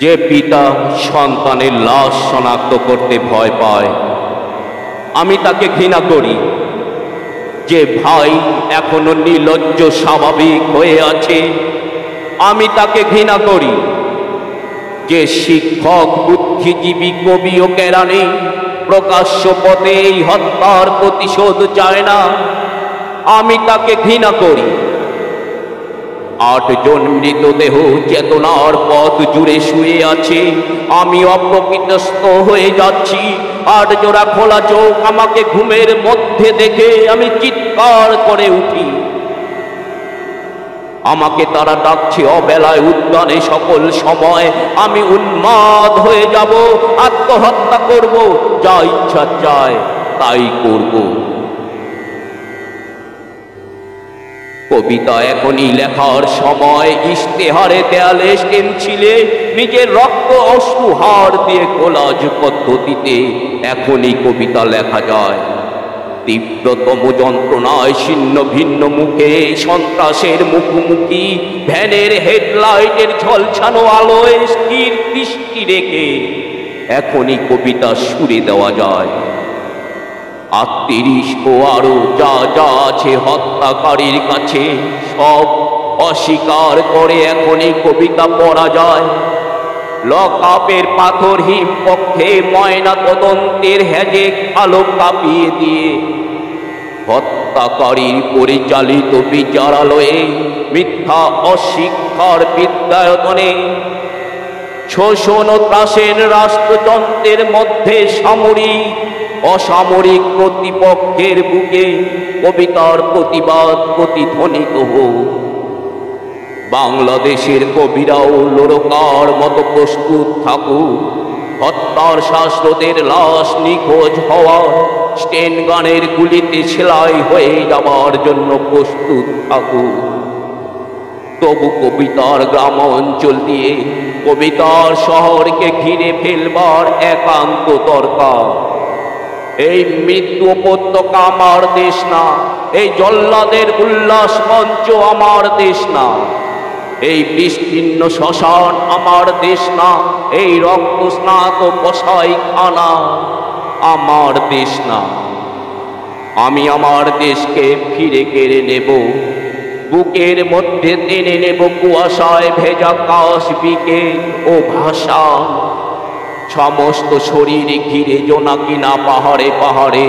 যে পিতা সন্তানের লাশ শনাক্ত করতে ভয় পায়, আমি তাকে ঘৃণা করি। যে ভাই এখনো নির্লজ্জ স্বাভাবিক হয়ে আছে, আমি তাকে ঘৃণা করি। যে শিক্ষক, বুদ্ধিজীবী, কবি ও কেরানি প্রকাশ্য পথে এই হত্যার প্রতিশোধ চায় না, আমি তাকে ঘৃণা করি। 8 জন মৃতদেহ চেতনার পথ জুড়ে শুয়ে আছে, আমি অপ্রকৃতস্থ হয়ে যাচ্ছি। 8 জোড়া খোলা চোখ আমাকে ঘুমের মধ্যে দেখে আমি চিৎকার করে উঠি। আমাকে তারা ডাকছে অবেলায় উদ্যানে সকল সময়। আমি উন্মাদ হয়ে যাব, আত্মহত্যা করব, যা ইচ্ছা চায় তাই করব। কবিতা এখনই লেখার সময়। ইশতেহারে দেয়ালে স্টেনসিলে নিজের রক্ত অশ্রু হাড় দিয়ে কোলাজ পদ্ধতিতে এখনই কবিতা লেখা যায়। তীব্রতম যন্ত্রণায় ছিন্ন ভিন্ন মুখে সন্ত্রাসের মুখোমুখি ভ্যানের হেডলাইটের ঝলসানো আলোয় স্থির দৃষ্টি রেখে এখনই কবিতা সুরে দেওয়া যায়। 38 ও আরো যা যা আছে হত্যাকারীর কাছে সব অস্বীকার করে এখনই কবিতা পড়া যায়। লকআপের পাথরহীন পক্ষে ময়না তদন্তের হেজে আলো কাঁপিয়ে দিয়ে হত্যাকারীর পরিচালিত বিচারালয়ে মিথ্যা অশিক্ষার বিদ্যায়তনে শোষণ ও ত্রাসের রাষ্ট্রযন্ত্রের মধ্যে সামরিক অসামরিক কর্তৃপক্ষের বুকে কবিতার প্রতিবাদ প্রতিধ্বনিত হোক। বাংলাদেশের কবিরাও লোরকার মতো প্রস্তুত থাকুক। হত্যার শাস্ত্রদের লাশ নিখোঁজ হওয়া স্টেন গানের গুলিতে সেলাই হয়ে যাবার জন্য প্রস্তুত থাকুক। তবু কবিতার গ্রাম অঞ্চল দিয়ে কবিতার শহরকে ঘিরে ফেলবার একান্ত দরকার। এই মৃত্যু উপত্যকা আমার দেশ না, এই জল্লাদের উল্লাস মঞ্চ আমার দেশ না, এই বিস্তীর্ণ শ্মশান আমার দেশ না, এই রক্তস্নাত কসাইখানা আমার দেশ না। আমি আমার দেশকে ফিরে কেড়ে নেব, বুকের মধ্যে টেনে নেব কুয়াশায় ভেজা কাশবিকে ও ভাষা। সমস্ত শরীর ঘিরে জোনাকিনা পাহাড়ে পাহাড়ে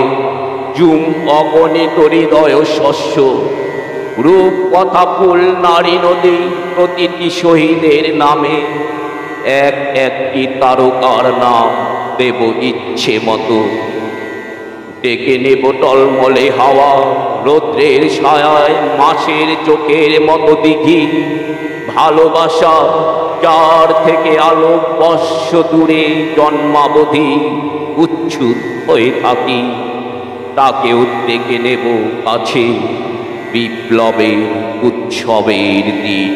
জুম অগণিত হৃদয় শস্য রূপ কথা ফুল নারী নদী প্রতিটি শহীদের নামে এক একটি তারকার নাম দেব ইচ্ছে মতো। ডেকে নেব টলমলে হাওয়া রৌদ্রের ছায়ায় মাসের চোখের মতো দিঘি। ভালোবাসা যার থেকে আলো বর্ষ দূরে জন্মাবধি উচ্ছুত হয়ে থাকি, তাকেও ডেকে নেব কাছে বিপ্লবের উৎসবের দিন।